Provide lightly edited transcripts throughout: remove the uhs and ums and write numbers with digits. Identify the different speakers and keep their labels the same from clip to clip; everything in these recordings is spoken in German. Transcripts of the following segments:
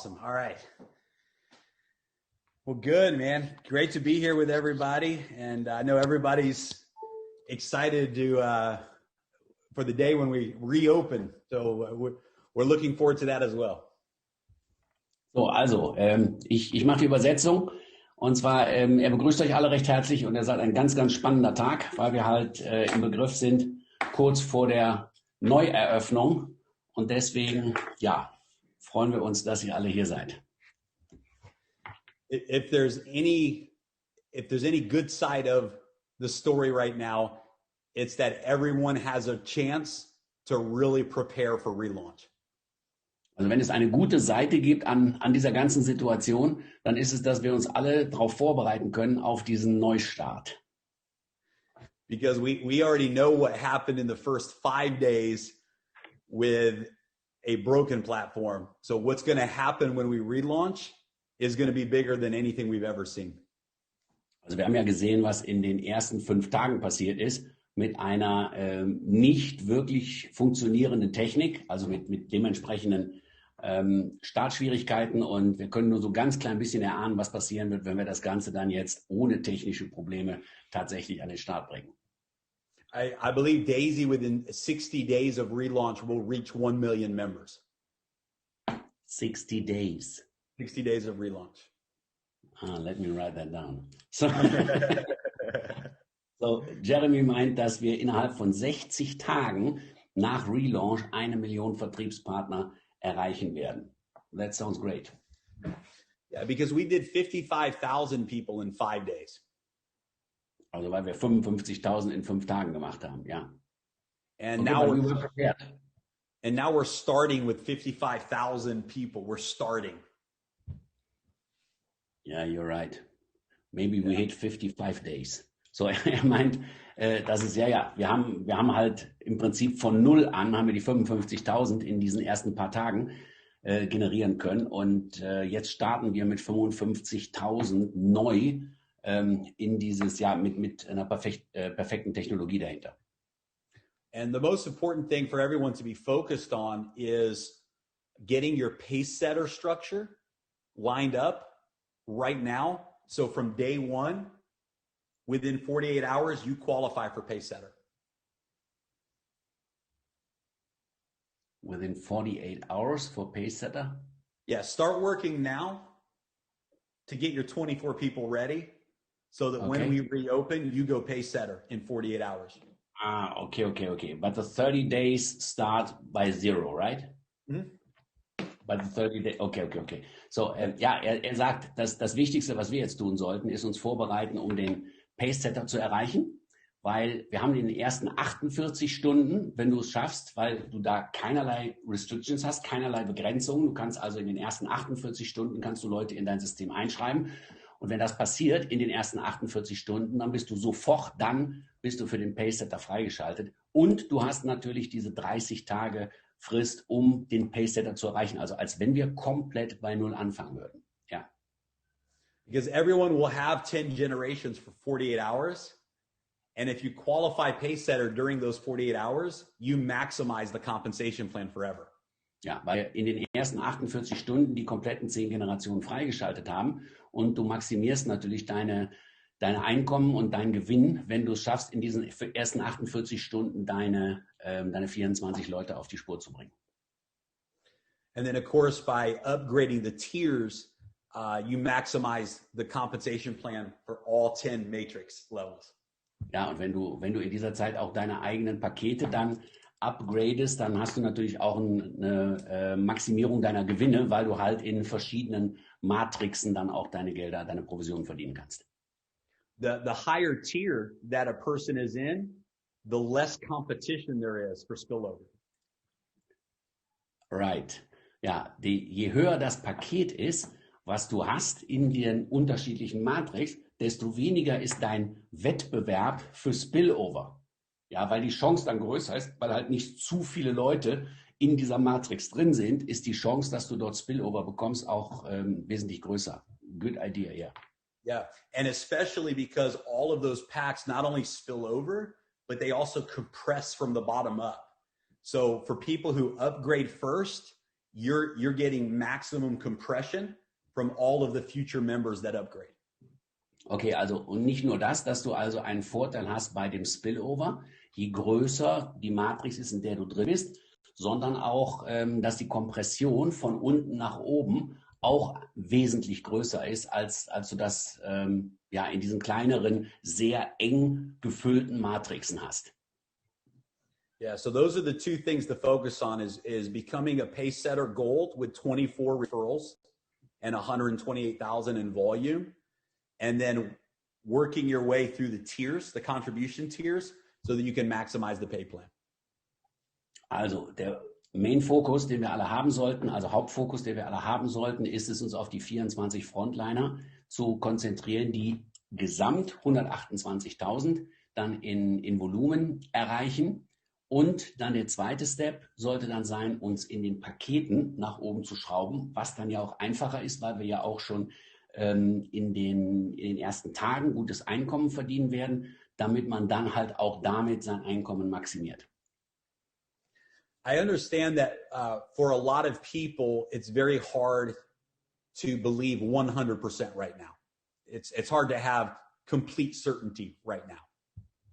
Speaker 1: Awesome. All right. Well, good, man. Great to be here with everybody. And I know everybody's excited for the day when we reopen. So we're looking forward to that as well.
Speaker 2: So, also, ich mache die Übersetzung. Und zwar, er begrüßt euch alle recht herzlich und er sagt, ein ganz, ganz spannender Tag, weil wir halt im Begriff sind, kurz vor der Neueröffnung. Und deswegen, ja, freuen wir uns, dass ihr alle hier seid.
Speaker 1: If there's any good side of the story right now, it's that everyone has a chance to really prepare for relaunch.
Speaker 2: Also wenn es eine gute Seite gibt an dieser ganzen Situation, dann ist es, dass wir uns alle darauf vorbereiten können auf diesen Neustart.
Speaker 1: Because we already know what happened in the first 5 days with a broken platform. So what's going to happen when we relaunch is going to be bigger than anything we've ever seen.
Speaker 2: Also wir haben ja gesehen, was in den ersten 5 Tagen passiert ist mit einer nicht wirklich funktionierenden Technik, also mit dementsprechenden Startschwierigkeiten, und wir können nur so ganz klein bisschen erahnen, was passieren wird, wenn wir das Ganze dann jetzt ohne technische Probleme tatsächlich an den Start bringen.
Speaker 1: I believe Daisy within 60 days of relaunch will reach 1 million members.
Speaker 2: 60 days.
Speaker 1: 60 days of relaunch.
Speaker 2: Let me write that down. So Jeremy meint, dass wir innerhalb von 60 Tagen nach Relaunch 1 Million Vertriebspartner erreichen werden. That sounds great.
Speaker 1: Yeah, because we did 55,000 people in 5 days.
Speaker 2: Also weil wir 55.000 in 5 Tagen gemacht haben, ja.
Speaker 1: And now we're starting with 55,000 people. We're starting.
Speaker 2: Yeah, you're right. Maybe we hit 55 days. So er meint, das ist wir haben halt im Prinzip von 0 an haben wir die 55.000 in diesen ersten paar Tagen generieren können, und jetzt starten wir mit 55.000 neu in dieses Jahr mit einer perfekten Technologie dahinter.
Speaker 1: And the most important thing for everyone to be focused on is getting your pace setter structure lined up right now. So from day 1, within 48 hours, you qualify for pace setter.
Speaker 2: Within 48 hours for pace setter?
Speaker 1: Yeah, start working now to get your 24 people ready so that when we reopen, you go pace setter in 48 hours.
Speaker 2: Okay. But the 30 days start by 0, right?
Speaker 1: Mm-hmm.
Speaker 2: But the 30 days, okay. So, er sagt, dass das Wichtigste, was wir jetzt tun sollten, ist uns vorbereiten, um den Pace-Setter zu erreichen, weil wir haben in den ersten 48 Stunden, wenn du es schaffst, weil du da keinerlei Restrictions hast, keinerlei Begrenzungen, du kannst also in den ersten 48 Stunden kannst du Leute in dein System einschreiben, und wenn das passiert in den ersten 48 Stunden, dann bist du für den Pace-Setter freigeschaltet, und du hast natürlich diese 30 Tage Frist, um den Pace-Setter zu erreichen, also als wenn wir komplett bei 0 anfangen würden. Ja.
Speaker 1: Because everyone will have 10 generations for 48 hours. And if you qualify pace setter during those 48 hours, you maximize the compensation plan forever.
Speaker 2: Ja, weil in den ersten 48 Stunden die kompletten 10 Generationen freigeschaltet haben, und du maximierst natürlich deine Einkommen und deinen Gewinn, wenn du es schaffst, in diesen ersten 48 Stunden deine 24 Leute auf die Spur zu bringen.
Speaker 1: And then of course by upgrading the tiers, you maximize the compensation plan for all 10 matrix levels.
Speaker 2: Ja, und wenn du in dieser Zeit auch deine eigenen Pakete dann upgradest, dann hast du natürlich auch eine Maximierung deiner Gewinne, weil du halt in verschiedenen Matrixen dann auch deine Gelder, deine Provisionen verdienen kannst.
Speaker 1: The higher tier that a person is in, the less competition there is for spillover.
Speaker 2: Right. Ja, je höher das Paket ist, was du hast in den unterschiedlichen Matrix, desto weniger ist dein Wettbewerb für Spillover. Ja, weil die Chance dann größer ist, weil halt nicht zu viele Leute in dieser Matrix drin sind, ist die Chance, dass du dort Spillover bekommst, auch wesentlich größer. Good idea, yeah.
Speaker 1: Yeah, and especially because all of those packs not only spill over, but they also compress from the bottom up. So for people who upgrade first you're getting maximum compression from all of the future members that upgrade.
Speaker 2: Okay, also und nicht nur das, dass du also einen Vorteil hast bei dem Spillover, je größer die Matrix ist, in der du drin bist, sondern auch, dass die Kompression von unten nach oben auch wesentlich größer ist, als du das ja, in diesen kleineren, sehr eng gefüllten Matrixen hast.
Speaker 1: Yeah, so those are the two things to focus on is becoming a pace setter gold with 24 referrals and 128,000 in volume, and then working your way through the tiers, the contribution tiers, so that you can maximize the pay plan.
Speaker 2: Also der Main-Fokus, den wir alle haben sollten, also Hauptfokus, den wir alle haben sollten, ist es, uns auf die 24 Frontliner zu konzentrieren, die gesamt 128.000 dann in Volumen erreichen. Und dann der zweite Step sollte dann sein, uns in den Paketen nach oben zu schrauben, was dann ja auch einfacher ist, weil wir ja auch schon in den ersten Tagen gutes Einkommen verdienen werden, damit man dann halt auch damit sein Einkommen maximiert.
Speaker 1: I understand that for a lot of people, it's very hard to believe 100% right now. It's hard to have complete certainty right now.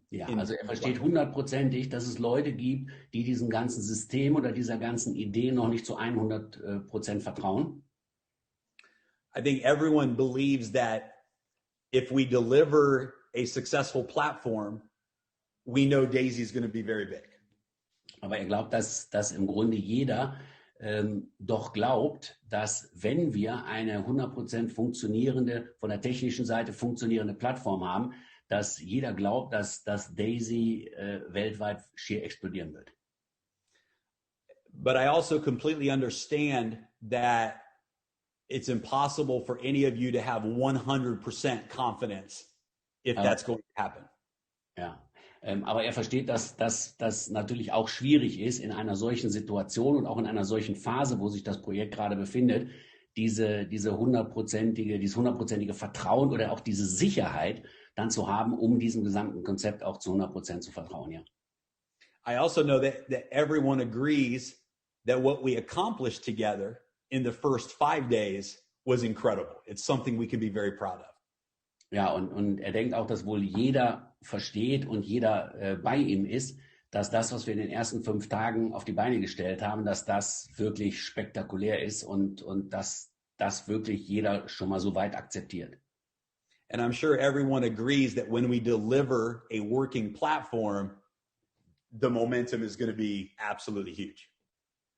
Speaker 2: Ja, also er versteht 100%ig, dass es Leute gibt, die diesem ganzen System oder dieser ganzen Idee noch nicht zu 100% vertrauen.
Speaker 1: I think everyone believes that if we deliver a successful platform, we know Daisy is going to be very big.
Speaker 2: Aber er glaubt, dass im Grunde jeder doch glaubt, dass wenn wir eine 100% funktionierende, von der technischen Seite funktionierende Plattform haben, dass jeder glaubt, dass Daisy weltweit schier explodieren wird.
Speaker 1: But I also completely understand that it's impossible for any of you to have 100% confidence if that's going to happen.
Speaker 2: Ja, aber er versteht, dass das natürlich auch schwierig ist in einer solchen Situation und auch in einer solchen Phase, wo sich das Projekt gerade befindet, dieses hundertprozentige Vertrauen oder auch diese Sicherheit dann zu haben, um diesem gesamten Konzept auch zu 100% zu vertrauen, ja.
Speaker 1: I also know that everyone agrees that what we accomplished together in the first 5 days was incredible. It's something we can be very proud of.
Speaker 2: Ja, und er denkt auch, dass wohl jeder versteht und jeder bei ihm ist, dass das, was wir in den ersten 5 Tagen auf die Beine gestellt haben, dass das wirklich spektakulär ist und dass das wirklich jeder schon mal so weit akzeptiert.
Speaker 1: And I'm sure everyone agrees that when we deliver a working platform, the momentum is going to be absolutely huge.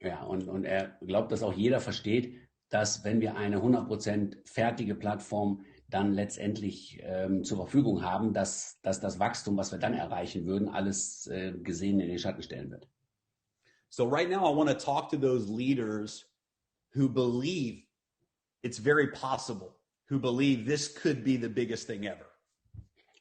Speaker 2: Ja, und er glaubt, dass auch jeder versteht, dass wenn wir eine 100% fertige Plattform dann letztendlich zur Verfügung haben, dass das Wachstum, was wir dann erreichen würden, alles gesehen in den Schatten stellen wird.
Speaker 1: So right now I want to talk to those leaders who believe it's very possible, who believe this could be the biggest thing ever.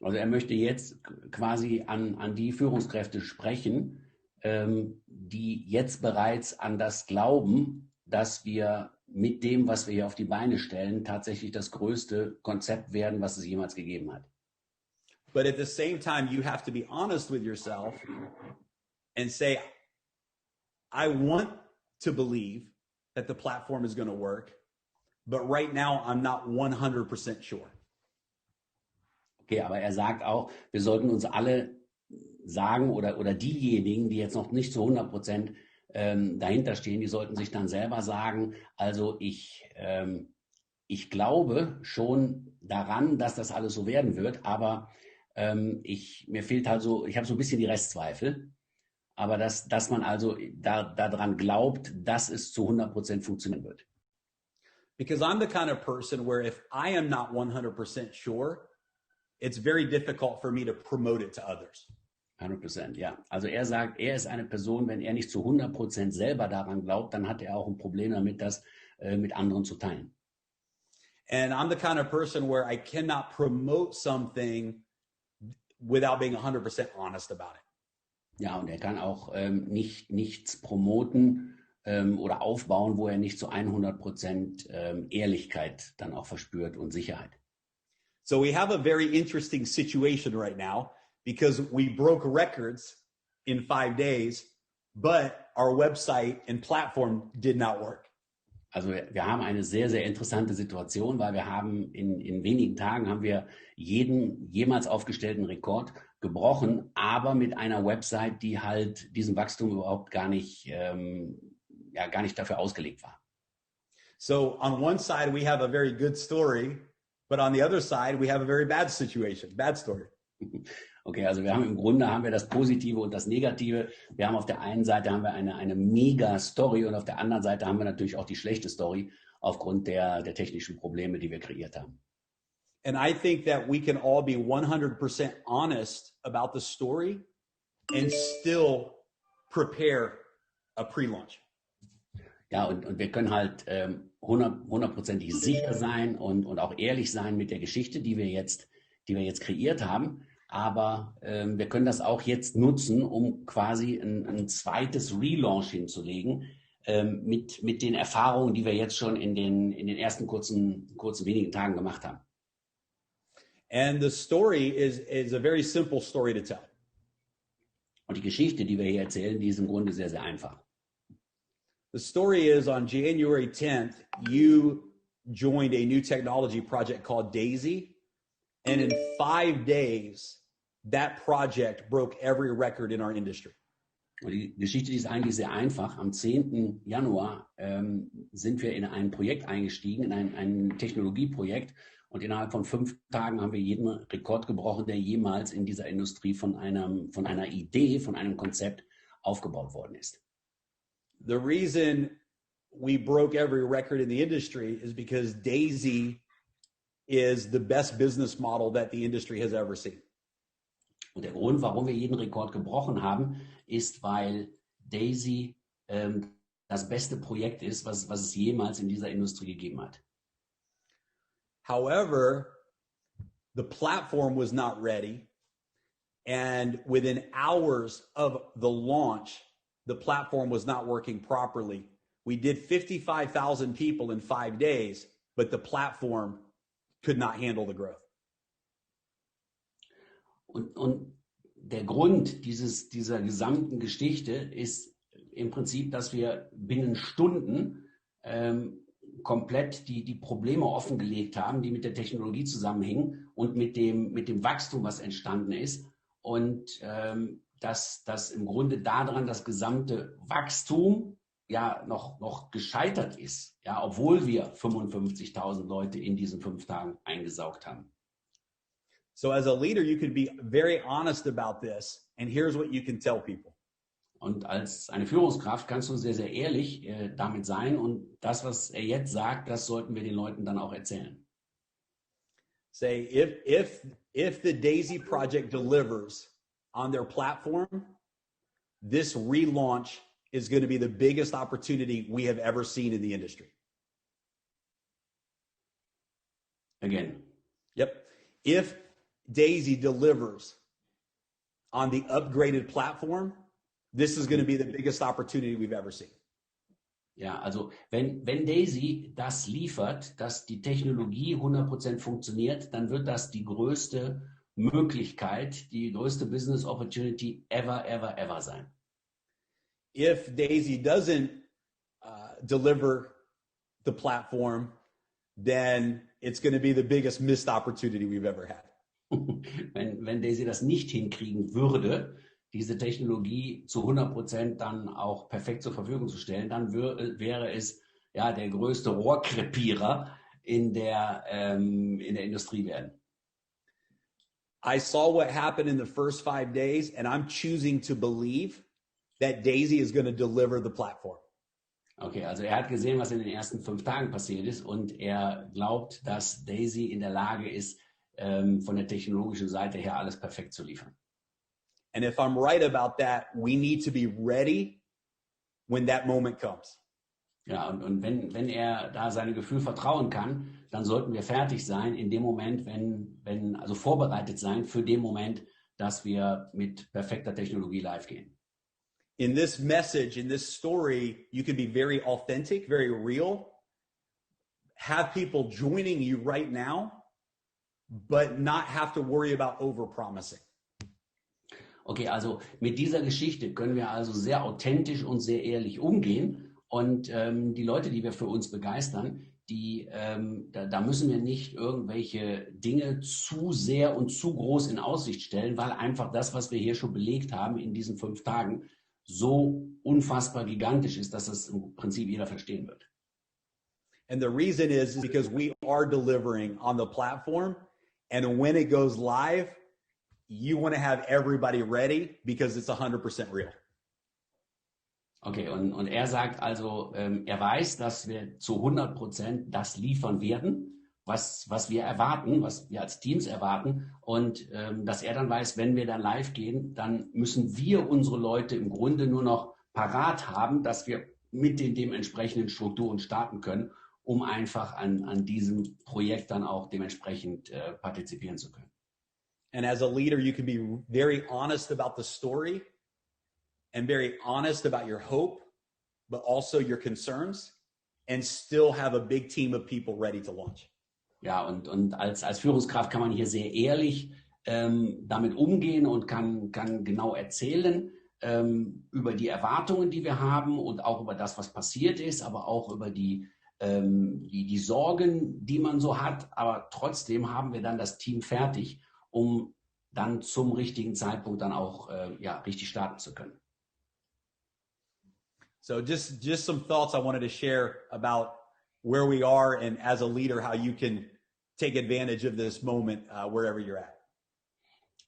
Speaker 2: Also er möchte jetzt quasi an die Führungskräfte sprechen, die jetzt bereits an das glauben, dass wir mit dem, was wir hier auf die Beine stellen, tatsächlich das größte Konzept werden, was es jemals gegeben hat.
Speaker 1: But at the same time, you have to be honest with yourself and say, I want to believe that the platform is going to work, but right now I'm not 100% sure.
Speaker 2: Okay, aber er sagt auch, wir sollten uns alle sagen oder diejenigen, die jetzt noch nicht zu 100% dahinter stehen, die sollten sich dann selber sagen, also ich glaube schon daran, dass das alles so werden wird, aber mir fehlt halt so, ich habe so ein bisschen die Restzweifel, aber dass man also daran glaubt, dass es zu 100% funktionieren wird.
Speaker 1: Because I'm the kind of person where if I am not 100% sure, it's very difficult for me to promote it to others.
Speaker 2: 100%, ja. Also er sagt, er ist eine Person, wenn er nicht zu 100% selber daran glaubt, dann hat er auch ein Problem damit, das mit anderen zu teilen.
Speaker 1: And I'm the kind of person where I cannot promote something without being 100% honest about it.
Speaker 2: Ja, und er kann auch nichts promoten oder aufbauen, wo er nicht zu 100% Ehrlichkeit dann auch verspürt und Sicherheit.
Speaker 1: So we have a very interesting situation right now because we broke records in 5 days, but our website and platform did not work.
Speaker 2: Also wir haben eine sehr, sehr interessante Situation, weil wir haben in wenigen Tagen haben wir jeden jemals aufgestellten Rekord gebrochen, aber mit einer Website, die halt diesem Wachstum überhaupt gar nicht, gar nicht dafür ausgelegt war.
Speaker 1: So on one side, we have a very good story, but on the other side, we have a very bad situation, bad story.
Speaker 2: Okay, also wir haben im Grunde haben wir das Positive und das Negative. Wir haben auf der einen Seite haben wir eine Mega-Story und auf der anderen Seite haben wir natürlich auch die schlechte Story aufgrund der technischen Probleme, die wir kreiert haben.
Speaker 1: And I think that we can all be 100% honest about the story and still prepare a pre-launch.
Speaker 2: Ja, und wir können halt 100%ig sicher sein und auch ehrlich sein mit der Geschichte, die wir jetzt kreiert haben. Aber wir können das auch jetzt nutzen, um quasi ein zweites Relaunch hinzulegen mit den Erfahrungen, die wir jetzt schon in den ersten kurzen wenigen Tagen gemacht haben.
Speaker 1: And the story is a very simple story to tell.
Speaker 2: Und die Geschichte, die wir hier erzählen, die ist im Grunde sehr, sehr einfach.
Speaker 1: The story is on January 10th, you joined a new technology project called Daisy. And in 5 days, that project broke every record in our industry.
Speaker 2: Und die Geschichte, die ist eigentlich sehr einfach. Am 10. Januar sind wir in ein Projekt eingestiegen, in ein Technologieprojekt. Und innerhalb von 5 Tagen haben wir jeden Rekord gebrochen, der jemals in dieser Industrie von einer Idee, von einem Konzept aufgebaut worden ist.
Speaker 1: The reason we broke every record in the industry is because Daisy is the best business model that the industry has ever seen.
Speaker 2: Und der Grund, warum wir jeden Rekord gebrochen haben, ist, weil Daisy das beste Projekt ist, was es jemals in dieser Industrie gegeben hat.
Speaker 1: However, the platform was not ready, and within hours of the launch, the platform was not working properly. We did 55,000 people in 5 days, but the platform could not handle the growth.
Speaker 2: Und der Grund dieser gesamten Geschichte ist im Prinzip, dass wir binnen Stunden komplett die Probleme offengelegt haben, die mit der Technologie zusammenhingen und mit dem Wachstum, was entstanden ist. Und dass im Grunde daran das gesamte Wachstum ja noch gescheitert ist, ja, obwohl wir 55.000 Leute in diesen 5 Tagen eingesaugt haben.
Speaker 1: So as a leader, you can be very honest about this, and here's what you can tell people.
Speaker 2: Und als eine Führungskraft kannst du sehr, sehr ehrlich damit sein und das, was er jetzt sagt, das sollten wir den Leuten dann auch erzählen.
Speaker 1: Say, if the Daisy project delivers on their platform, this relaunch is going to be the biggest opportunity we have ever seen in the industry.
Speaker 2: Again.
Speaker 1: Yep. If Daisy delivers on the upgraded platform, this is going to be the biggest opportunity we've ever seen.
Speaker 2: Ja, also wenn Daisy das liefert, dass die Technologie 100% funktioniert, dann wird das die größte Möglichkeit, die größte Business Opportunity ever sein.
Speaker 1: If Daisy doesn't deliver the platform, then it's going to be the biggest missed opportunity we've ever had.
Speaker 2: Wenn Daisy das nicht hinkriegen würde, diese Technologie zu 100% dann auch perfekt zur Verfügung zu stellen, dann wäre es ja der größte Rohrkrepierer in der Industrie werden.
Speaker 1: I saw what happened in the first 5 days, and I'm choosing to believe that Daisy is going to deliver the platform.
Speaker 2: Okay, also er hat gesehen, was in den ersten 5 Tagen passiert ist und er glaubt, dass Daisy in der Lage ist, von der technologischen Seite her alles perfekt zu liefern.
Speaker 1: And if I'm right about that, we need to be ready when that moment comes.
Speaker 2: Ja, und wenn er da seinem Gefühl vertrauen kann, dann sollten wir fertig sein in dem Moment, also vorbereitet sein für den Moment, dass wir mit perfekter Technologie live gehen.
Speaker 1: In this message, in this story, you can be very authentic, very real. Have people joining you right now, but not have to worry about overpromising.
Speaker 2: Okay, also mit dieser Geschichte können wir also sehr authentisch und sehr ehrlich umgehen Und die Leute, die wir für uns begeistern, da müssen wir nicht irgendwelche Dinge zu sehr und zu groß in Aussicht stellen, weil einfach das, was wir hier schon belegt haben in diesen 5 Tagen, so unfassbar gigantisch ist, dass es im Prinzip jeder verstehen wird.
Speaker 1: And the reason is because we are delivering on the platform. And when it goes live, you want to have everybody ready because it's 100% real.
Speaker 2: Okay, und er sagt also, er weiß, dass wir zu 100% das liefern werden, was wir erwarten, was wir als Teams erwarten, und dass er dann weiß, wenn wir dann live gehen, dann müssen wir unsere Leute im Grunde nur noch parat haben, dass wir mit den dementsprechenden Strukturen starten können, um einfach an diesem Projekt dann auch dementsprechend partizipieren zu können.
Speaker 1: And as a leader, you can be very honest about the story and very honest about your hope, but also your concerns, and still have a big team of people ready to launch.
Speaker 2: Ja, und als Führungskraft kann man hier sehr ehrlich damit umgehen und kann genau erzählen über die Erwartungen, die wir haben, und auch über das, was passiert ist, aber auch über die Sorgen, die man so hat. Aber trotzdem haben wir dann das Team fertig, um dann zum richtigen Zeitpunkt dann auch richtig starten zu können.
Speaker 1: So just some thoughts I wanted to share about where we are, and as a leader, how you can take advantage of this moment wherever you're at.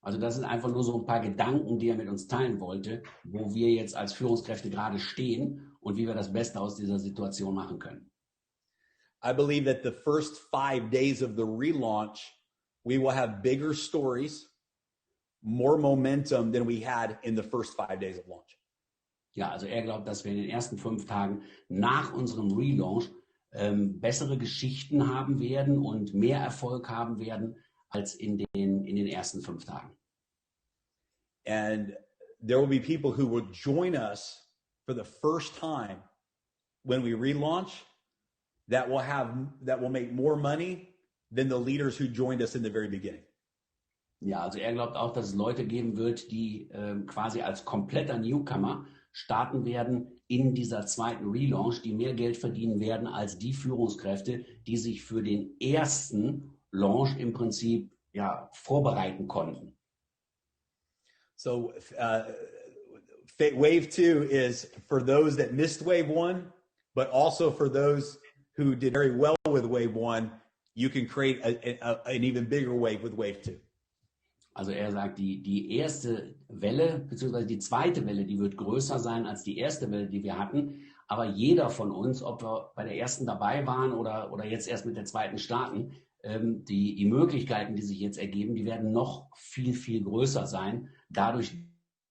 Speaker 2: Also das sind einfach nur so ein paar Gedanken, die er mit uns teilen wollte, wo wir jetzt als Führungskräfte gerade stehen und wie wir das Beste aus dieser Situation machen können.
Speaker 1: I believe that the first 5 days of the relaunch, we will have bigger stories, more momentum than we had in the first 5 days of launch.
Speaker 2: Ja, also er glaubt, dass wir in den ersten 5 Tagen nach unserem Relaunch bessere Geschichten haben werden und mehr Erfolg haben werden als in den ersten 5 Tagen.
Speaker 1: And there will be people who will join us for the first time when we relaunch that will make more money than the leaders who joined us in the very beginning.
Speaker 2: Ja, also er glaubt auch, dass es Leute geben wird, die quasi als kompletter Newcomer starten werden in dieser zweiten Relaunch, die mehr Geld verdienen werden als die Führungskräfte, die sich für den ersten Launch im Prinzip vorbereiten konnten.
Speaker 1: So wave 2 is for those that missed wave 1, but also for those who did very well with wave 1, you can create an even bigger wave with wave 2.
Speaker 2: Also er sagt, die erste Welle, beziehungsweise die zweite Welle, die wird größer sein als die erste Welle, die wir hatten. Aber jeder von uns, ob wir bei der ersten dabei waren oder jetzt erst mit der zweiten starten, die Möglichkeiten, die sich jetzt ergeben, die werden noch viel, viel größer sein. Dadurch,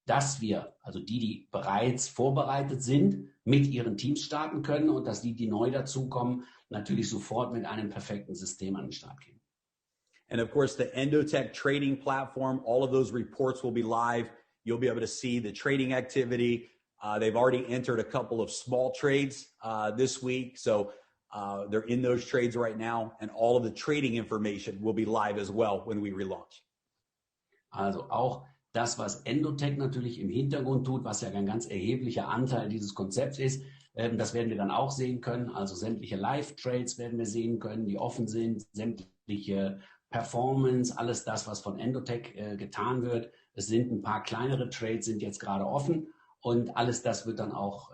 Speaker 2: dass wir, also die bereits vorbereitet sind, mit ihren Teams starten können, und dass die neu dazukommen, natürlich sofort mit einem perfekten System an den Start gehen.
Speaker 1: And of course, the Endotech trading platform, all of those reports will be live. You'll be able to see the trading activity. They've already entered a couple of small trades this week. So they're in those trades right now. And all of the trading information will be live as well when we relaunch.
Speaker 2: Also auch das, was Endotech natürlich im Hintergrund tut, was ja ein ganz erheblicher Anteil dieses Konzepts ist, das werden wir dann auch sehen können. Also sämtliche Live-Trades werden wir sehen können, die offen sind, sämtliche Performance, alles das, was von Endotech getan wird. Es sind ein paar kleinere Trades, sind jetzt gerade offen, und alles das wird dann auch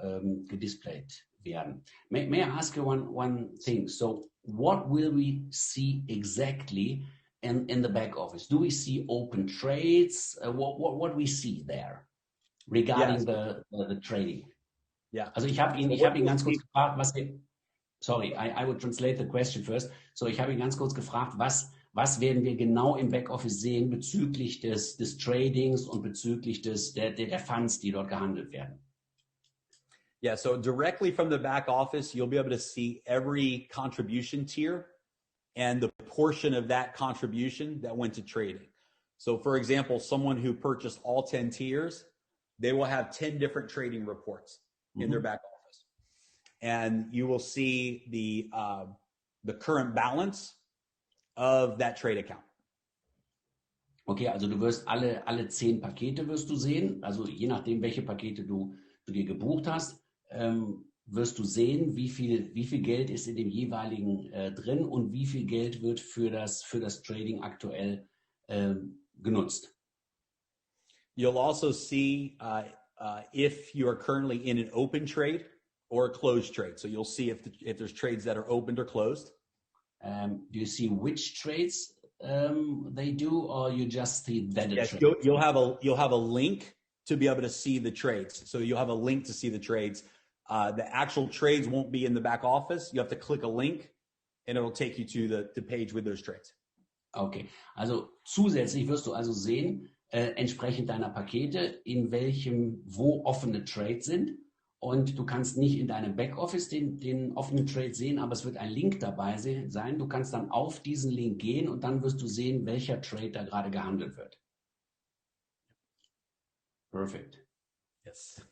Speaker 2: gedisplayed werden. May I ask you one thing? So what will we see exactly in the back office? Do we see open trades? What we see there regarding the trading?
Speaker 1: Yeah.
Speaker 2: Also ich habe ihn ganz kurz gefragt, I would translate the question first. So ich habe ihn ganz kurz gefragt, was werden wir genau im Backoffice sehen bezüglich des Tradings und bezüglich der Funds, die dort gehandelt werden?
Speaker 1: Yeah, so directly from the back office, you'll be able to see every contribution tier and the portion of that contribution that went to trading. So for example, someone who purchased all 10 tiers, they will have 10 different trading reports in their back office. And you will see the current balance of that trade account.
Speaker 2: Okay, also du wirst alle 10 Pakete wirst du sehen, also je nachdem, welche Pakete du dir gebucht hast, wirst du sehen, wie viel Geld ist in dem jeweiligen drin und wie viel Geld wird für das Trading aktuell genutzt.
Speaker 1: You'll also see if you are currently in an open trade or a closed trade. So you'll see if there's trades that are opened or closed.
Speaker 2: Do you see which trades they do, or you just see that
Speaker 1: Yes,
Speaker 2: trade?
Speaker 1: you'll have a link to be able to see the trades. So you'll have a link to see the trades. The actual trades won't be in the back office. You have to click a link, and it'll take you to the page with those trades.
Speaker 2: Okay, also zusätzlich wirst du also sehen, entsprechend deiner Pakete, wo offene Trades sind. Und du kannst nicht in deinem Backoffice den offenen Trade sehen, aber es wird ein Link dabei sein. Du kannst dann auf diesen Link gehen und dann wirst du sehen, welcher Trade da gerade gehandelt wird. Perfect.
Speaker 1: Yes.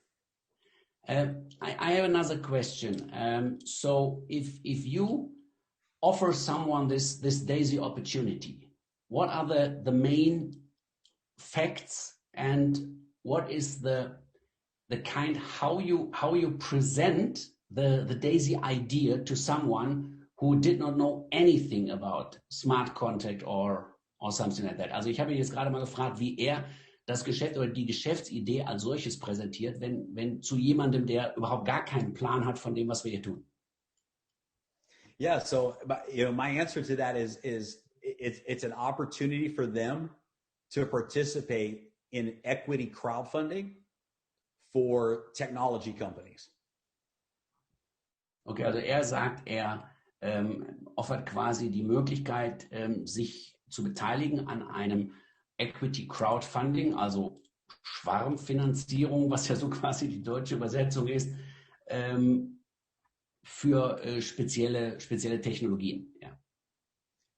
Speaker 2: I have another question. So if you offer someone this daisy opportunity, what are the main facts and what is the kind how you present the daisy idea to someone who did not know anything about smart contract or something like that? Also ich habe ihn jetzt gerade mal gefragt, wie er das Geschäft oder die Geschäftsidee als solches präsentiert, wenn zu jemandem, der überhaupt gar keinen Plan hat von dem, was wir hier tun.
Speaker 1: Yeah, so my answer to that is it's an opportunity for them to participate in equity crowdfunding for technology companies.
Speaker 2: Okay, also er sagt, er offert quasi die Möglichkeit, sich zu beteiligen an einem Equity Crowdfunding, also Schwarmfinanzierung, was ja so quasi die deutsche Übersetzung ist, für spezielle Technologien. Ja.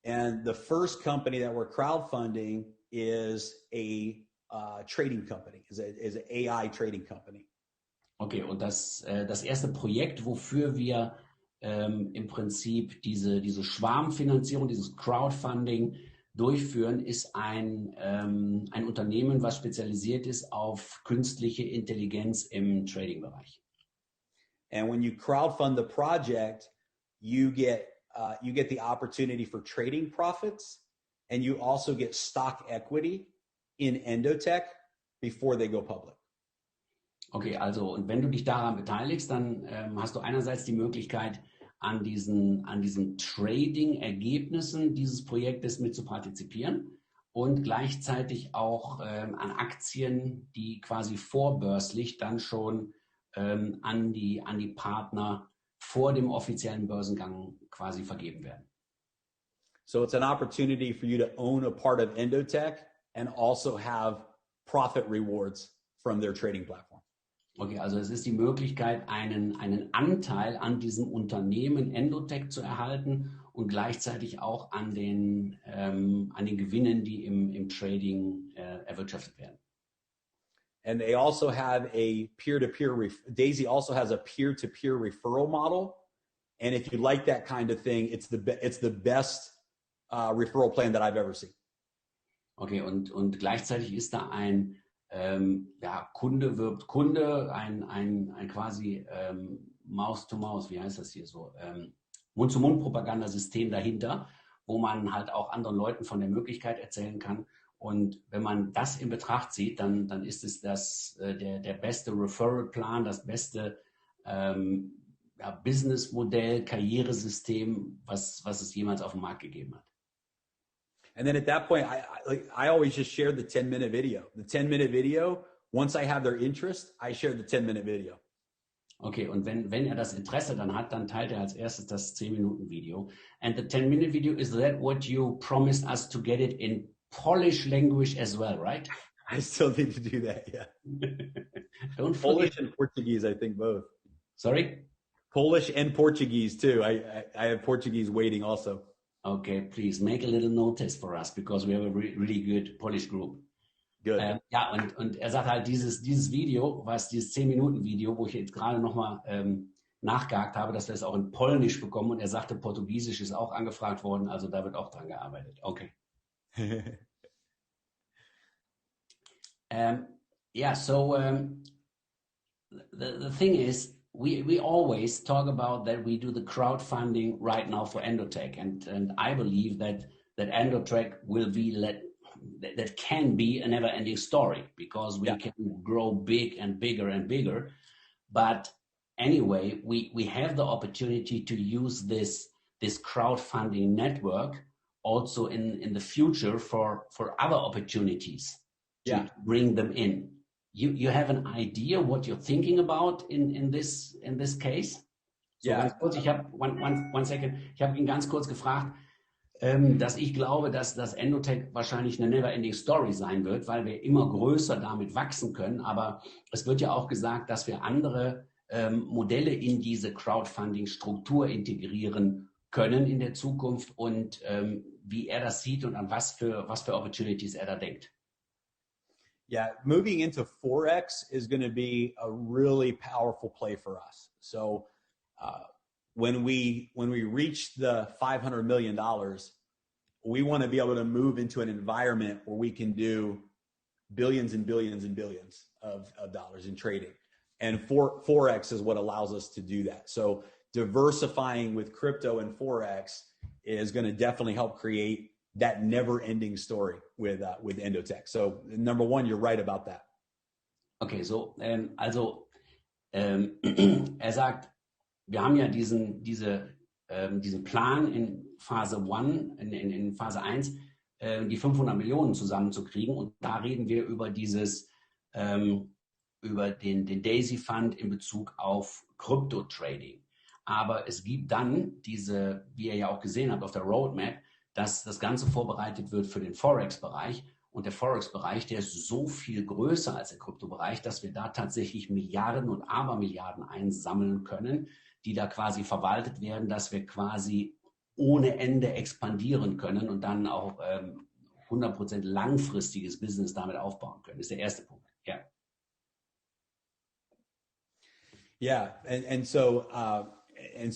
Speaker 1: And the first company that we're crowdfunding is a trading company, is an AI trading company.
Speaker 2: Okay, und das erste Projekt, wofür wir im Prinzip diese Schwarmfinanzierung, dieses Crowdfunding durchführen, ist ein Unternehmen, was spezialisiert ist auf künstliche Intelligenz im Trading-Bereich.
Speaker 1: And when you crowdfund the project, you get the opportunity for trading profits, and you also get stock equity in Endotech before they go public.
Speaker 2: Okay, also und wenn du dich daran beteiligst, dann hast du einerseits die Möglichkeit, an diesen Trading-Ergebnissen dieses Projektes mit zu partizipieren und gleichzeitig auch an Aktien, die quasi vorbörslich dann schon an die Partner vor dem offiziellen Börsengang quasi vergeben werden.
Speaker 1: So it's an opportunity for you to own a part of Endotech and also have profit rewards from their trading platform.
Speaker 2: Okay, also es ist die Möglichkeit, einen Anteil an diesem Unternehmen Endotech zu erhalten und gleichzeitig auch an den Gewinnen, die im Trading erwirtschaftet werden.
Speaker 1: And they also have a Daisy also has a peer-to-peer referral model. And if you like that kind of thing, it's the best referral plan that I've ever seen.
Speaker 2: Okay, und gleichzeitig ist da ein Kunde wirbt Kunde, ein quasi Maus-to-Maus, wie heißt das hier so, Mund-zu-Mund-Propagandasystem dahinter, wo man halt auch anderen Leuten von der Möglichkeit erzählen kann. Und wenn man das in Betracht zieht, dann ist es der beste Referral-Plan, das beste Business-Modell, Karrieresystem, was es jemals auf dem Markt gegeben hat.
Speaker 1: And then at that point, I always just share the 10-minute video. The 10-minute video, once I have their interest, I share the 10-minute video.
Speaker 2: Okay, und wenn er das Interesse dann hat, dann teilt er als erstes das 10-Minuten-Video. And the 10-minute video, is that what you promised us to get it in Polish language as well, right?
Speaker 1: I still need to do that, yeah.
Speaker 2: Don't forget.
Speaker 1: Polish and Portuguese, I think both.
Speaker 2: Sorry?
Speaker 1: Polish and Portuguese too. I have Portuguese waiting also.
Speaker 2: Okay, please make a little notice for us because we have a really good Polish group.
Speaker 1: Good.
Speaker 2: Ja, und er sagt halt, dieses Video, dieses 10-Minuten-Video, wo ich jetzt gerade nochmal nachgehakt habe, dass wir es auch in Polnisch bekommen und er sagte, Portugiesisch ist auch angefragt worden, also da wird auch dran gearbeitet. Okay. The thing is, we always talk about that we do the crowdfunding right now for Endotech, and I believe that Endotech will be that can be a never-ending story, because we can grow big and bigger and bigger. But anyway, we have the opportunity to use this crowdfunding network also in the future for other opportunities to bring them in. You have an idea what you're thinking about in this case? So ganz kurz, ich habe one second, ich habe ihn ganz kurz gefragt, dass ich glaube, dass das Endotech wahrscheinlich eine never-ending Story sein wird, weil wir immer größer damit wachsen können. Aber es wird ja auch gesagt, dass wir andere Modelle in diese Crowdfunding-Struktur integrieren können in der Zukunft, und wie er das sieht und an was für Opportunities er da denkt.
Speaker 1: Yeah, moving into Forex is going to be a really powerful play for us. So when we reach the $500 million, we want to be able to move into an environment where we can do billions and billions and billions of dollars in trading. And Forex is what allows us to do that. So diversifying with crypto and Forex is going to definitely help create that never-ending story with Endotech. So number one, you're right about that.
Speaker 2: Okay, so er sagt, wir haben ja diesen Plan in Phase 1, in Phase 1, die 500 Millionen zusammenzukriegen, und da reden wir über über den Daisy Fund in Bezug auf Krypto-Trading. Aber es gibt dann wie ihr ja auch gesehen habt auf der Roadmap, dass das Ganze vorbereitet wird für den Forex-Bereich. Und der Forex-Bereich, der ist so viel größer als der Kryptobereich, dass wir da tatsächlich Milliarden und Abermilliarden einsammeln können, die da quasi verwaltet werden, dass wir quasi ohne Ende expandieren können und dann auch 100% langfristiges Business damit aufbauen können. Das ist der erste Punkt. Ja.
Speaker 1: Yeah, and so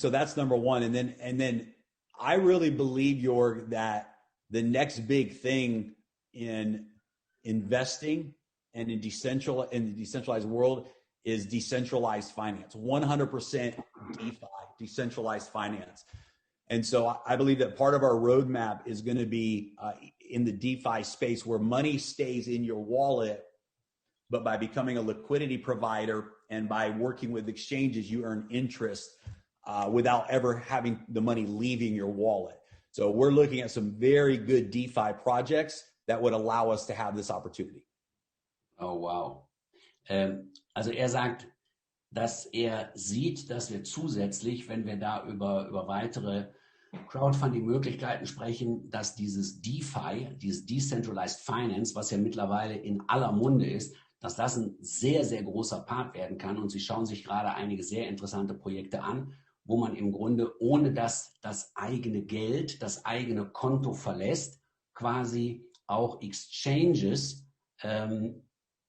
Speaker 1: that's number one, and then I really believe, Jorg, that the next big thing in investing and in the decentralized world is decentralized finance. 100% DeFi, decentralized finance. And so I believe that part of our roadmap is going to be in the DeFi space, where money stays in your wallet, but by becoming a liquidity provider and by working with exchanges, you earn interest without ever having the money leaving your wallet. So we're looking at some very good DeFi projects that would allow us to have this opportunity.
Speaker 2: Oh, wow. Also er sagt, dass er sieht, dass wir zusätzlich, wenn wir da über weitere Crowdfunding-Möglichkeiten sprechen, dass dieses DeFi, dieses Decentralized Finance, was ja mittlerweile in aller Munde ist, dass das ein sehr, sehr großer Part werden kann. Und sie schauen sich gerade einige sehr interessante Projekte an, wo man im Grunde, ohne dass das eigene Geld, das eigene Konto verlässt, quasi auch Exchanges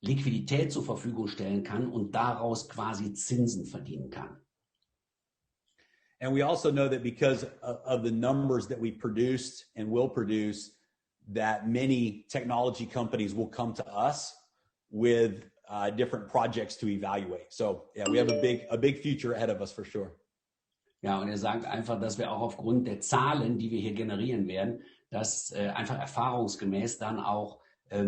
Speaker 2: Liquidität zur Verfügung stellen kann und daraus quasi Zinsen verdienen kann.
Speaker 1: And we also know that because of the numbers that we produced and will produce, that many technology companies will come to us with different projects to evaluate. So yeah, we have a big future ahead of us for sure.
Speaker 2: Ja, und er sagt einfach, dass wir auch aufgrund der Zahlen, die wir hier generieren werden, dass einfach erfahrungsgemäß dann auch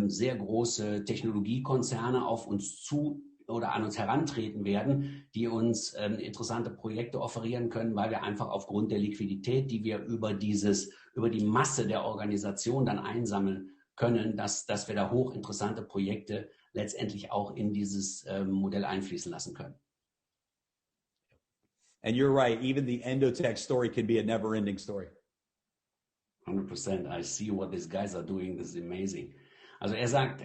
Speaker 2: sehr große Technologiekonzerne auf uns zu oder an uns herantreten werden, die uns interessante Projekte offerieren können, weil wir einfach aufgrund der Liquidität, die wir über die Masse der Organisation dann einsammeln können, dass wir da hochinteressante Projekte letztendlich auch in dieses Modell einfließen lassen können.
Speaker 1: And you're right, even the Endotech story could be a never-ending story.
Speaker 2: 100%. I see what these guys are doing. This is amazing. Also er sagt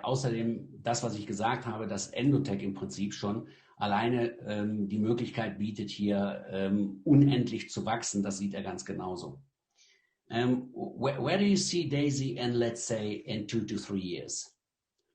Speaker 2: außerdem, das, was ich gesagt habe, dass Endotech im Prinzip schon alleine die Möglichkeit bietet, hier unendlich zu wachsen. Das sieht er ganz genauso. Where do you see Daisy in, let's say, in 2 to 3 years?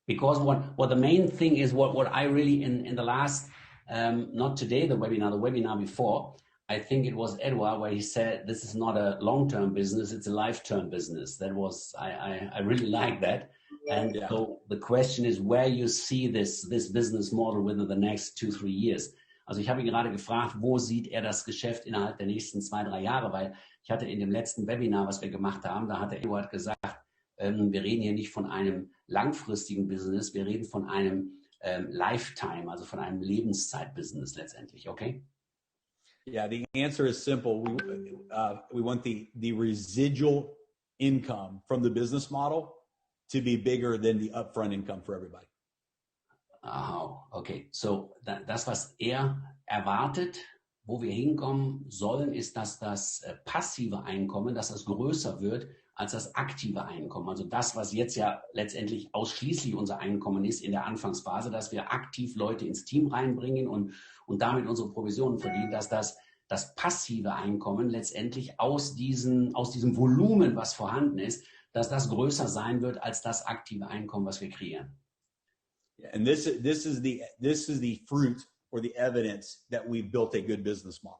Speaker 2: Because what the main thing is, what I really in the last, not today, the webinar before, I think it was Edward where he said, this is not a long-term business, it's a life-term business. That was, I really like that. And so the question is where you see this business model within the next 2-3 years. Also ich habe ihn gerade gefragt, wo sieht er das Geschäft innerhalb der nächsten 2-3 Jahre, weil ich hatte in dem letzten Webinar, was wir gemacht haben, da hat der Eduard gesagt, wir reden hier nicht von einem langfristigen Business, wir reden von einem Lifetime, also von einem Lebenszeit-Business letztendlich, okay?
Speaker 1: Yeah, the answer is simple. We want the residual income from the business model to be bigger than the upfront income for everybody.
Speaker 2: Oh, okay. So, das, was er erwartet, wo wir hinkommen sollen, ist, dass das passive Einkommen, dass das größer wird als das aktive Einkommen. Also das, was jetzt ja letztendlich ausschließlich unser Einkommen ist in der Anfangsphase, dass wir aktiv Leute ins Team reinbringen und damit unsere Provisionen verdienen, dass das passive Einkommen letztendlich aus diesem Volumen, was vorhanden ist, dass das größer sein wird als das aktive Einkommen, was wir kreieren.
Speaker 1: And this is the fruit or the evidence that we've built a good business model.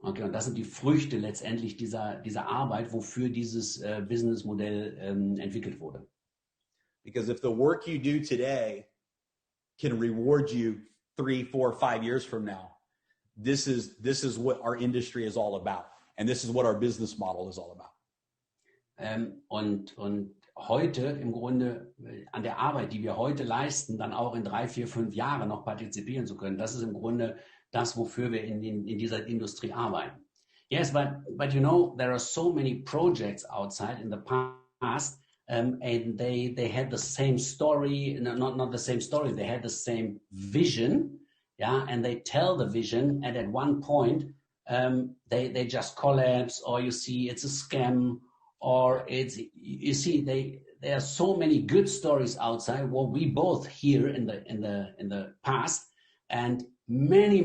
Speaker 2: Okay, und das sind die Früchte letztendlich dieser Arbeit, wofür dieses Businessmodell entwickelt wurde.
Speaker 1: Because if the work you do today can reward you 3, 4, 5 years from now, this is what our industry is all about, and this is what our business model is all about.
Speaker 2: Und heute im Grunde an der Arbeit, die wir heute leisten, dann auch in 3, 4, 5 Jahren noch partizipieren zu können. Das ist im Grunde das, wofür wir in dieser Industrie arbeiten. Yes, but you know, there are so many projects outside in the past, and they had the same story, not the same story, they had the same vision, yeah, and they tell the vision, and at one point, they just collapse, or you see it's a scam, or you see there are so many good stories outside what we both hear in the past, and many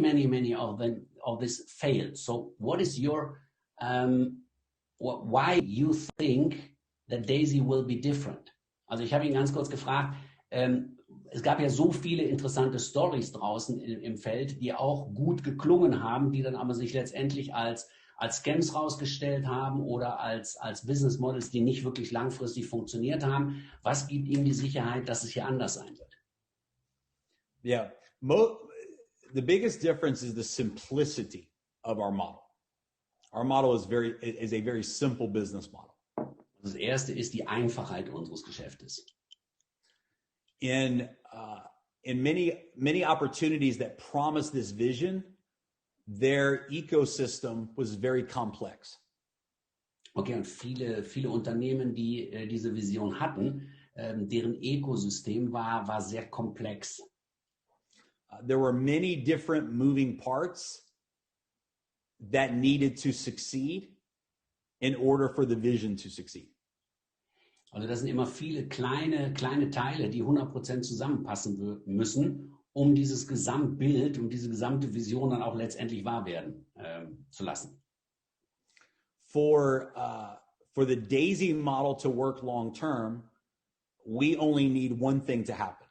Speaker 2: of this failed. So what is your why you think that Daisy will be different? Also ich habe ihn ganz kurz gefragt, es gab ja so viele interessante Stories draußen im Feld, die auch gut geklungen haben, die dann aber sich letztendlich als Scams rausgestellt haben oder als Business Models, die nicht wirklich langfristig funktioniert haben. Was gibt ihm die Sicherheit, dass es hier anders sein wird?
Speaker 1: Yeah, the biggest difference is the simplicity of our model. Our model is a very simple business model.
Speaker 2: Das erste ist die Einfachheit unseres Geschäftes.
Speaker 1: In many opportunities that promise this vision, their ecosystem was very complex.
Speaker 2: Okay, und viele Unternehmen, die diese Vision hatten, deren Ökosystem war sehr komplex.
Speaker 1: There were many different moving parts that needed to succeed in order for the vision to succeed.
Speaker 2: Also das sind immer viele kleine Teile, die 100% zusammenpassen müssen, um dieses Gesamtbild, um diese gesamte Vision dann auch letztendlich wahr werden zu lassen.
Speaker 1: For the Daisy model to work long term, we only need one thing to happen.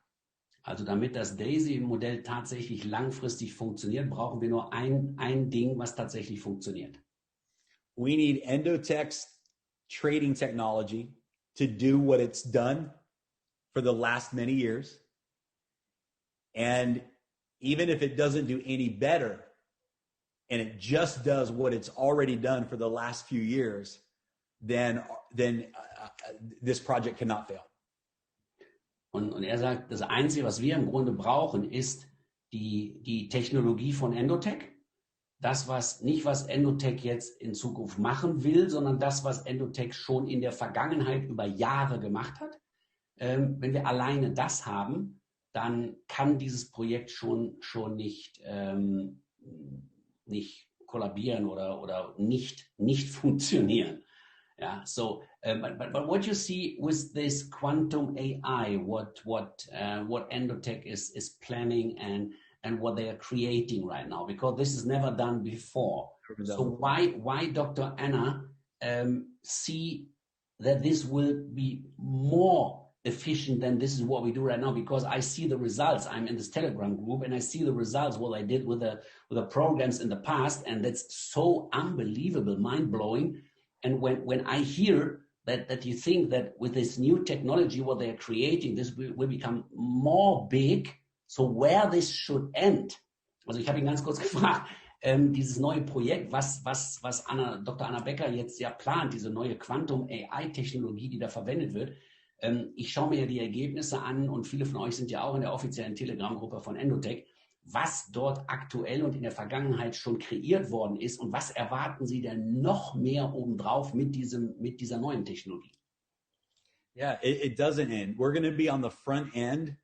Speaker 2: Also damit das Daisy-Modell tatsächlich langfristig funktioniert, brauchen wir nur ein Ding, was tatsächlich funktioniert.
Speaker 1: We need Endotech's trading technology to do what it's done for the last many years. And even if it doesn't do any better, and it just does what it's already done for the last few years, then this project cannot fail.
Speaker 2: Und er sagt, das Einzige, was wir im Grunde brauchen, ist die Technologie von Endotech. Das, was Endotech jetzt in Zukunft machen will, sondern das, was Endotech schon in der Vergangenheit über Jahre gemacht hat. Wenn wir alleine das haben, dann kann dieses Projekt schon nicht kollabieren oder nicht funktionieren. Yeah. So, but what you see with this quantum AI, what Endotech is planning and what they are creating right now, because this is never done before. So why Dr. Anna see that this will be more efficient than this is what we do right now? Because I see the results. I'm in this Telegram group and I see the results, what I did with the programs in the past, and that's so unbelievable, mind-blowing. And when I hear that you think that with this new technology, what they're creating, this will become more big. So where this should end, Also ich habe ihn ganz kurz gefragt, dieses neue Projekt, was Dr. Anna Becker jetzt ja plant, diese neue Quantum-AI-Technologie, die da verwendet wird. Ich schaue mir ja die Ergebnisse an und viele von euch sind ja auch in der offiziellen Telegram-Gruppe von Endotech, was dort aktuell und in der Vergangenheit schon kreiert worden ist und was erwarten Sie denn noch mehr obendrauf mit dieser neuen Technologie?
Speaker 1: Yeah, it doesn't end. We're going to be on the front end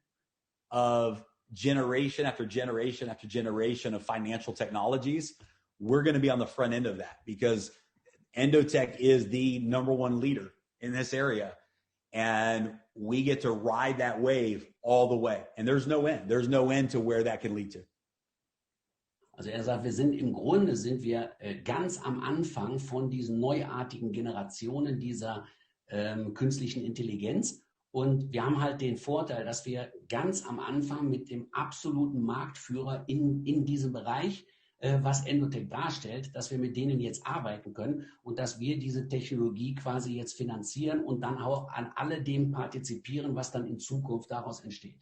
Speaker 1: of generation after generation after generation of financial technologies. We're going to be on the front end of that because Endotech is the number one leader in this area. And we get to ride that wave all the way. And there's no end. There's no end to where that can lead to.
Speaker 2: Also er sagt, sind wir ganz am Anfang von diesen neuartigen Generationen dieser künstlichen Intelligenz. Und wir haben halt den Vorteil, dass wir ganz am Anfang mit dem absoluten Marktführer in diesem Bereich, was Endotech darstellt, dass wir mit denen jetzt arbeiten können und dass wir diese Technologie quasi jetzt finanzieren und dann auch an alledem partizipieren, was dann in Zukunft daraus entsteht.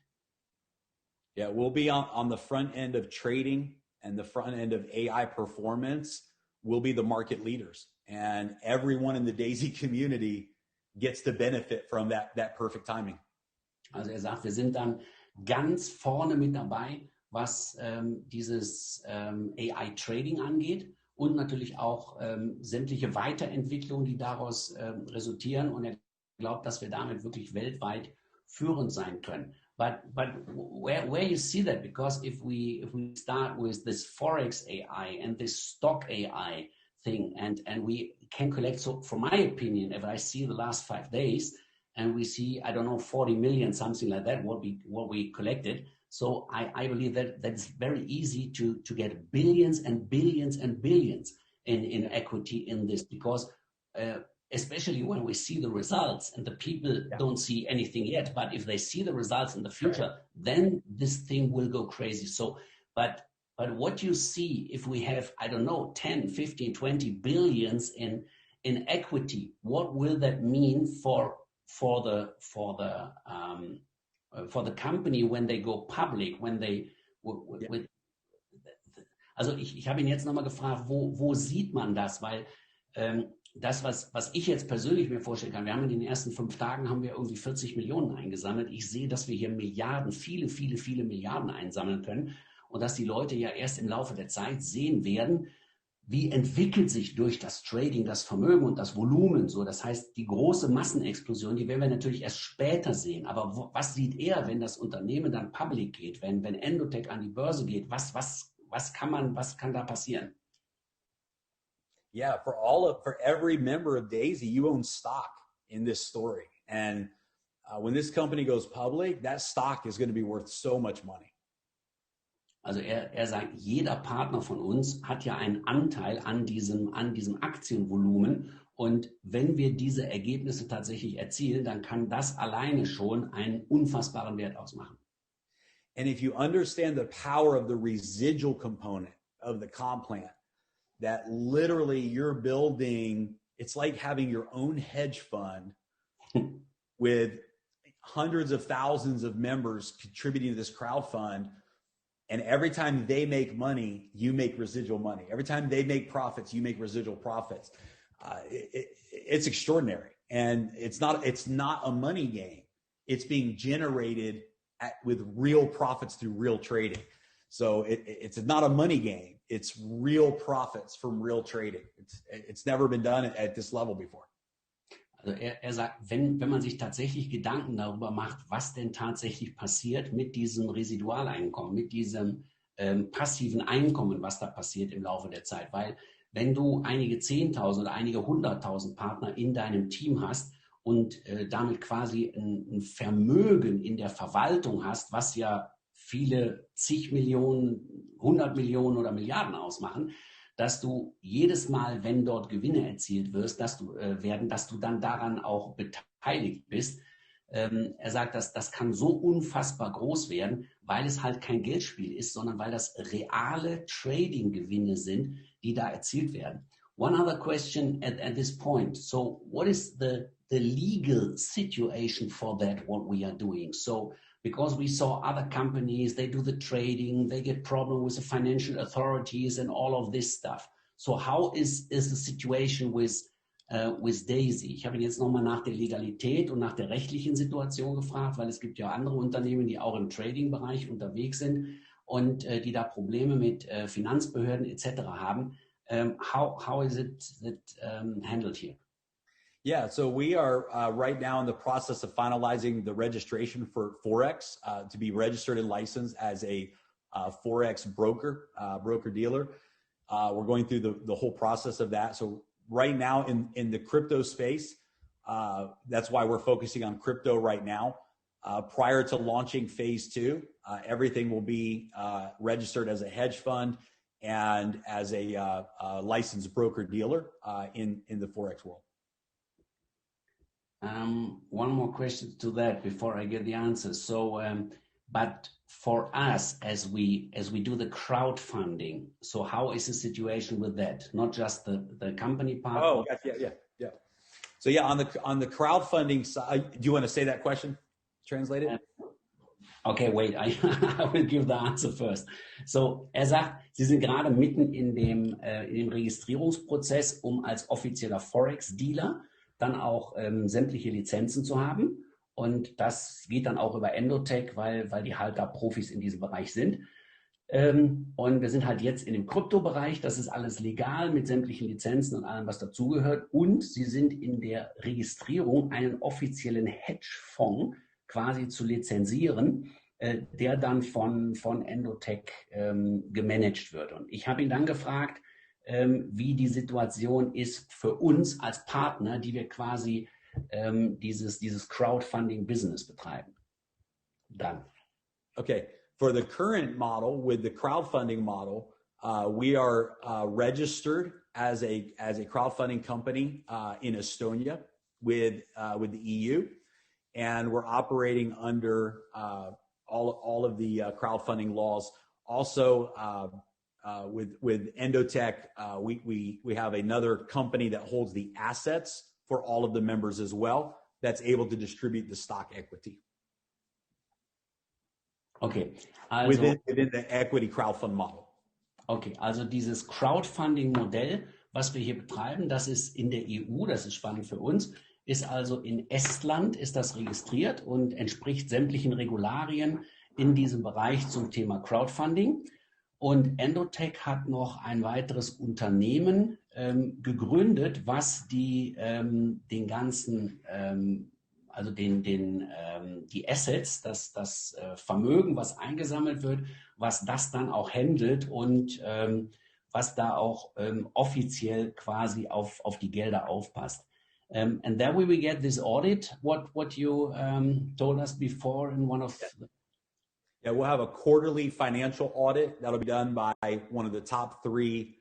Speaker 1: Yeah, we'll be on the front end of trading and the front end of AI performance. We'll be the market leaders. And everyone in the DAISY community gets to benefit from that perfect timing.
Speaker 2: Also er sagt, wir sind dann ganz vorne mit dabei, was dieses AI-Trading angeht und natürlich auch sämtliche Weiterentwicklungen, die daraus resultieren. Und er glaubt, dass wir damit wirklich weltweit führend sein können. But where you see that? Because if we start with this Forex AI and this stock AI thing, and we can collect, so from my opinion, if I see the last 5 days, and we see, I don't know, 40 million, something like that, what we collected. So I believe that it's very easy to get billions and billions and billions in equity in this, because especially when we see the results and the people don't see anything yet, but if they see the results in the future, then this thing will go crazy. So, but what you see, if we have, I don't know, 10, 15, 20 billions in equity, what will that mean for the company when they go public, when they, also ich habe ihn jetzt nochmal gefragt, wo sieht man das? Weil das, was ich jetzt persönlich mir vorstellen kann, wir haben in den ersten 5 Tagen haben wir irgendwie 40 Millionen eingesammelt. Ich sehe, dass wir hier Milliarden, viele Milliarden einsammeln können und dass die Leute ja erst im Laufe der Zeit sehen werden, wie entwickelt sich durch das Trading das Vermögen und das Volumen so. Das heißt, die große Massenexplosion, die werden wir natürlich erst später sehen. Aber was sieht er, wenn das Unternehmen dann public geht, wenn Endotech an die Börse geht? Was kann da passieren?
Speaker 1: Yeah, for every member of DAISY, you own stock in this story. And when this company goes public, that stock is going to be worth so much money.
Speaker 2: Also er sagt, jeder Partner von uns hat ja einen Anteil an diesem Aktienvolumen. Und wenn wir diese Ergebnisse tatsächlich erzielen, dann kann das alleine schon einen unfassbaren Wert ausmachen.
Speaker 1: And if you understand the power of the residual component of the comp plan, that literally you're building, it's like having your own hedge fund with hundreds of thousands of members contributing to this crowd fund. And every time they make money, you make residual money. Every time they make profits, you make residual profits. It's extraordinary. And it's not a money game. It's being generated with real profits through real trading. So it's not a money game. It's real profits from real trading. It's never been done at this level before.
Speaker 2: Also er sagt, wenn man sich tatsächlich Gedanken darüber macht, was denn tatsächlich passiert mit diesem Residualeinkommen, mit diesem passiven Einkommen, was da passiert im Laufe der Zeit. Weil wenn du einige 10.000 oder einige 100.000 Partner in deinem Team hast und damit quasi ein Vermögen in der Verwaltung hast, was ja viele zig Millionen, 100 Millionen oder Milliarden ausmachen, dass du jedes Mal, wenn dort Gewinne erzielt wirst, dass du dann daran auch beteiligt bist. Er sagt, dass das kann so unfassbar groß werden, weil es halt kein Geldspiel ist, sondern weil das reale Trading-Gewinne sind, die da erzielt werden. One other question at this point. So what is the legal situation for that, what we are doing? So because we saw other companies, they do the trading, they get problem with the financial authorities and all of this stuff. So how is the situation with Daisy? Ich habe ihn jetzt nochmal nach der Legalität und nach der rechtlichen Situation gefragt, weil es gibt ja andere Unternehmen, die auch im Trading-Bereich unterwegs sind und die da Probleme mit Finanzbehörden etc. haben. How is it handled here?
Speaker 1: Yeah, so we are right now in the process of finalizing the registration for Forex to be registered and licensed as a Forex broker dealer. We're going through the whole process of that. So right now in the crypto space, that's why we're focusing on crypto right now. Prior to launching phase 2, everything will be registered as a hedge fund and as a licensed broker dealer in the Forex world.
Speaker 2: One more question to that before I get the answer. So, but for us, as we do the crowdfunding, so how is the situation with that? Not just the company part.
Speaker 1: Oh, yeah. So yeah, on the crowdfunding side, do you want to say that question? Translate it.
Speaker 2: Okay, wait, I will give the answer first. So, sagt, Sie sind gerade mitten in dem Registrierungsprozess, um als offizieller Forex-Dealer dann auch sämtliche Lizenzen zu haben. Und das geht dann auch über Endotech, weil die halt da Profis in diesem Bereich sind. Und wir sind halt jetzt in dem Kryptobereich. Das ist alles legal mit sämtlichen Lizenzen und allem, was dazugehört. Und sie sind in der Registrierung, einen offiziellen Hedgefonds quasi zu lizenzieren, der dann von Endotech gemanagt wird. Und ich habe ihn dann gefragt, wie die Situation ist für uns als Partner, die wir quasi dieses Crowdfunding-Business betreiben. Dann.
Speaker 1: Okay, for the current model, with the crowdfunding model, we are registered as a crowdfunding company in Estonia with the EU, and we're operating under all of the crowdfunding laws. Also, with Endotech, we have another company that holds the assets for all of the members as well, that's able to distribute the stock equity.
Speaker 2: Okay. Also,
Speaker 1: within the equity crowdfund model.
Speaker 2: Okay, also dieses Crowdfunding-Modell, was wir hier betreiben, das ist in der EU, das ist spannend für uns, ist also in Estland, ist das registriert und entspricht sämtlichen Regularien in diesem Bereich zum Thema Crowdfunding. Und Endotech hat noch ein weiteres Unternehmen gegründet, was die ganzen, also die Assets, das Vermögen, was eingesammelt wird, was das dann auch handelt und was da auch offiziell quasi auf die Gelder aufpasst. And then we will get this audit, what you told us before in one of
Speaker 1: Yeah, we'll have a quarterly financial audit that'll be done by one of the top 3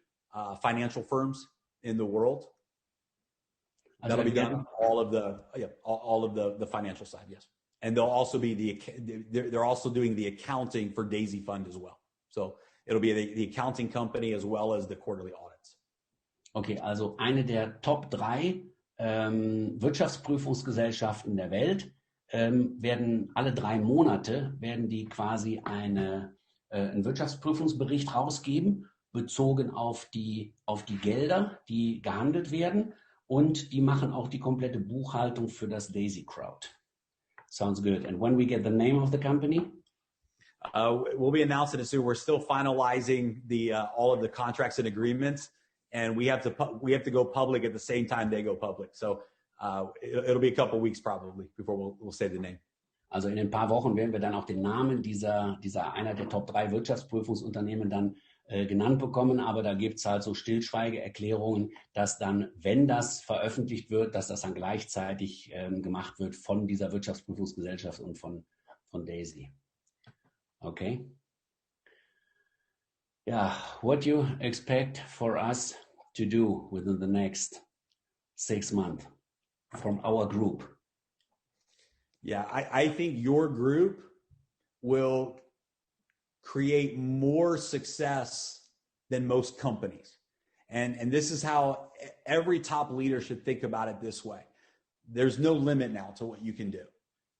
Speaker 1: financial firms in the world. That'll be done on all of the financial side, yes. And they'll also be they're also doing the accounting for Daisy Fund as well. So it'll be the accounting company as well as the quarterly audits.
Speaker 2: Okay, also eine der Top 3 Wirtschaftsprüfungsgesellschaften der Welt werden alle 3 Monate werden die quasi einen Wirtschaftsprüfungsbericht rausgeben, bezogen auf die Gelder, die gehandelt werden, und die machen auch die komplette Buchhaltung für das Daisy Crowd. Sounds good. And when we get the name of the company?
Speaker 1: We'll be announcing it soon. We're still finalizing all of the contracts and agreements, and we have to go public at the same time they go public. So it'll be a couple weeks probably before we'll say the name.
Speaker 2: Also in ein paar Wochen werden wir dann auch den Namen dieser einer der Top 3 Wirtschaftsprüfungsunternehmen dann genannt bekommen, aber da gibt es halt so Stillschweigeerklärungen, dass dann, wenn das veröffentlicht wird, dass das dann gleichzeitig gemacht wird von dieser Wirtschaftsprüfungsgesellschaft und von Daisy. Okay. Yeah, what you expect for us to do within the next 6 months from our group?
Speaker 1: Yeah, I think your group will create more success than most companies. And this is how every top leader should think about it this way. There's no limit now to what you can do.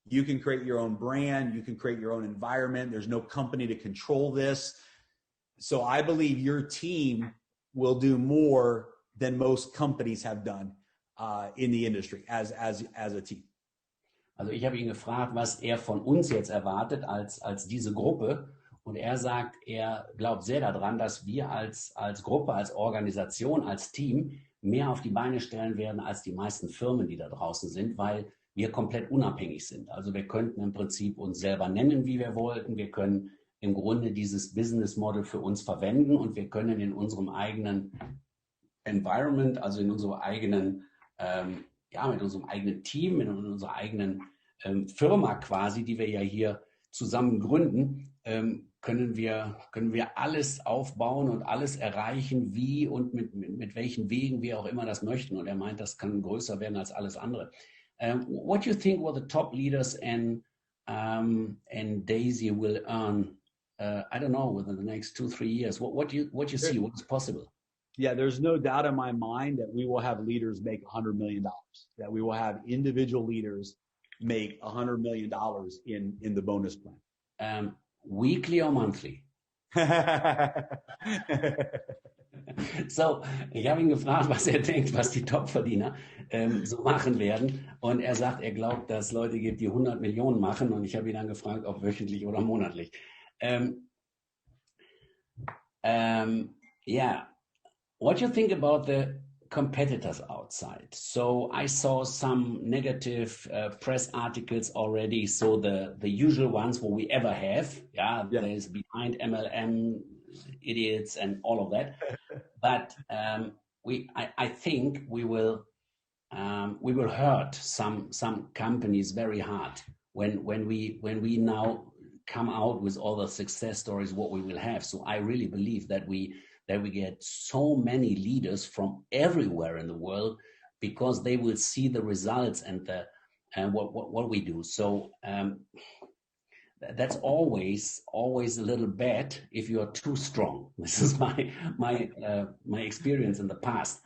Speaker 1: You can create your own brand. You can create your own environment. There's no company to control this. So I believe your team will do more than most companies have done in the industry as a team.
Speaker 2: Also ich habe ihn gefragt, was er von uns jetzt erwartet als diese Gruppe. Und er sagt, er glaubt sehr daran, dass wir als Gruppe, als Organisation, als Team mehr auf die Beine stellen werden als die meisten Firmen, die da draußen sind, weil wir komplett unabhängig sind. Also wir könnten im Prinzip uns selber nennen, wie wir wollten. Wir können im Grunde dieses Business Model für uns verwenden und wir können in unserem eigenen Environment, also in unserem eigenen, mit unserem eigenen Team, in unserer eigenen Firma quasi, die wir ja hier zusammen gründen, können wir alles aufbauen und alles erreichen, wie und mit welchen Wegen wir auch immer das möchten. Und er meint, das kann größer werden als alles andere. What do you think were the top leaders and Daisy will earn? I don't know, within the next 2-3 years. What do you see? What is possible?
Speaker 1: Yeah, there's no doubt in my mind that we will have leaders make $100 million. That we will have individual leaders make $100 million in the bonus plan.
Speaker 2: Weekly or monthly? So, ich habe ihn gefragt, was er denkt, was die Topverdiener so machen werden. Und er sagt, er glaubt, dass es Leute gibt, die 100 Millionen machen. Und ich habe ihn dann gefragt, ob wöchentlich oder monatlich. Yeah. What do you think about the competitors outside? So I saw some negative press articles already. So the usual ones what we ever have. Yeah. There's behind MLM idiots and all of that. But I think we will hurt some companies very hard when we now come out with all the success stories what we will have. So I really believe that we get so many leaders from everywhere in the world because they will see the results and what we do. So that's always a little bad if you are too strong. This is my experience in the past.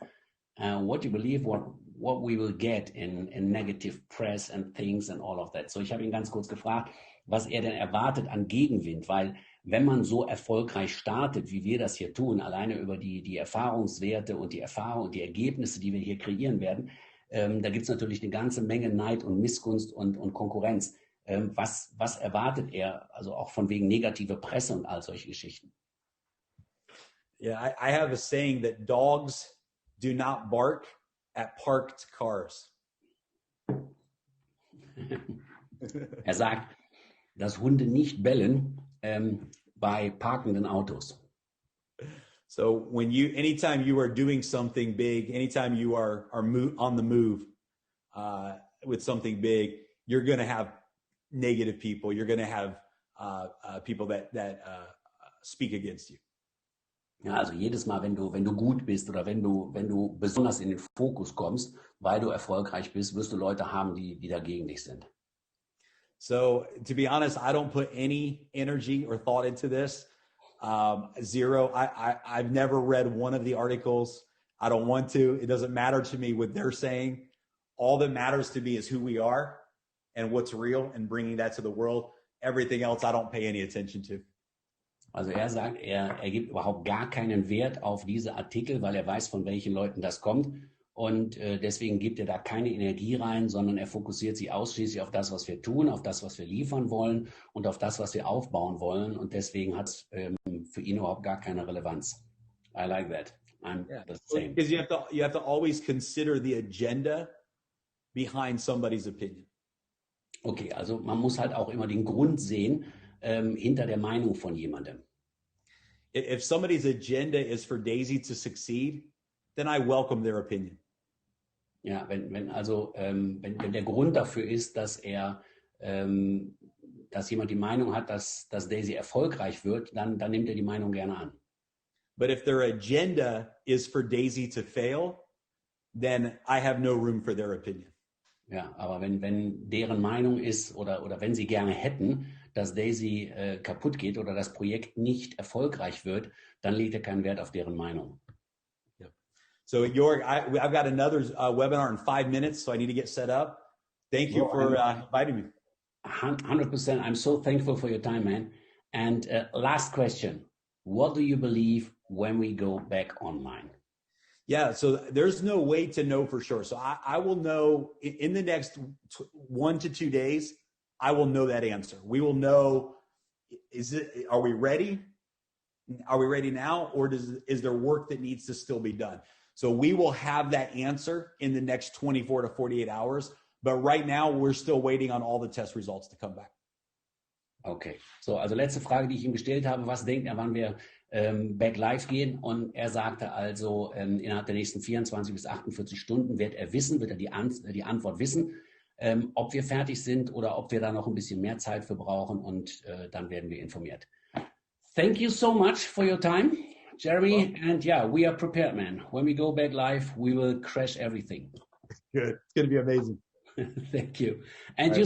Speaker 2: What do you believe? What we will get in negative press and things and all of that. So ich habe ihn ganz kurz gefragt, was er denn erwartet an Gegenwind, weil wenn man so erfolgreich startet, wie wir das hier tun, alleine über die Erfahrungswerte und die Erfahrung und die Ergebnisse, die wir hier kreieren werden, da gibt es natürlich eine ganze Menge Neid und Missgunst und Konkurrenz. Was erwartet er, also auch von wegen negative Presse und all solche Geschichten?
Speaker 1: Yeah, I have a saying that dogs do not bark at parked cars.
Speaker 2: Er sagt, dass Hunde nicht bellen bei parkenden Autos.
Speaker 1: So anytime you are doing something big, anytime you are on the move with something big, you're going to have negative people. You're going to have people that speak against you.
Speaker 2: Ja, also jedes Mal, wenn du gut bist oder wenn du besonders in den Fokus kommst, weil du erfolgreich bist, wirst du Leute haben, die dagegen dich sind.
Speaker 1: So to be honest, I don't put any energy or thought into this. Zero. I've never read one of the articles. I don't want to. It doesn't matter to me what they're saying. All that matters to me is who we are and what's real and bringing that to the world. Everything else I don't pay any attention to.
Speaker 2: Also er sagt, er gibt überhaupt gar keinen Wert auf diese Artikel, weil er weiß, von welchen Leuten das kommt. Und deswegen gibt er da keine Energie rein, sondern er fokussiert sich ausschließlich auf das, was wir tun, auf das, was wir liefern wollen und auf das, was wir aufbauen wollen. Und deswegen hat es für ihn überhaupt gar keine Relevanz. I like that. I'm the same.
Speaker 1: Because you have to always consider the agenda behind somebody's opinion.
Speaker 2: Okay, also man muss halt auch immer den Grund sehen hinter der Meinung von jemandem.
Speaker 1: If somebody's agenda is for Daisy to succeed, then I welcome their opinion.
Speaker 2: Ja, wenn der Grund dafür ist, dass jemand die Meinung hat, dass Daisy erfolgreich wird, dann nimmt er die Meinung gerne an.
Speaker 1: But if their agenda is for Daisy to fail, then I have no room for their opinion.
Speaker 2: Ja, aber wenn deren Meinung ist oder wenn sie gerne hätten, dass Daisy kaputt geht oder das Projekt nicht erfolgreich wird, dann legt er keinen Wert auf deren Meinung.
Speaker 1: So, Jorg, I've got another webinar in 5 minutes, so I need to get set up. Thank you for inviting me.
Speaker 2: 100%. I'm so thankful for your time, man. And last question. What do you believe when we go back online?
Speaker 1: Yeah, so there's no way to know for sure. So I will know in the next 1 to 2 days, I will know that answer. We will know, are we ready? Are we ready now? Or is there work that needs to still be done? So we will have that answer in the next 24 to 48 hours. But right now, we're still waiting on all the test results to come back.
Speaker 2: Okay, so also letzte Frage, die ich ihm gestellt habe, was denkt er, wann wir back live gehen? Und er sagte also, innerhalb der nächsten 24 bis 48 Stunden wird er die Antwort wissen, ob wir fertig sind oder ob wir da noch ein bisschen mehr Zeit für brauchen, und dann werden wir informiert. Thank you so much for your time, Jeremy. Well, and yeah, we are prepared, man. When we go back live, we will crash everything.
Speaker 1: Good. It's going to be amazing.
Speaker 2: Thank you. And you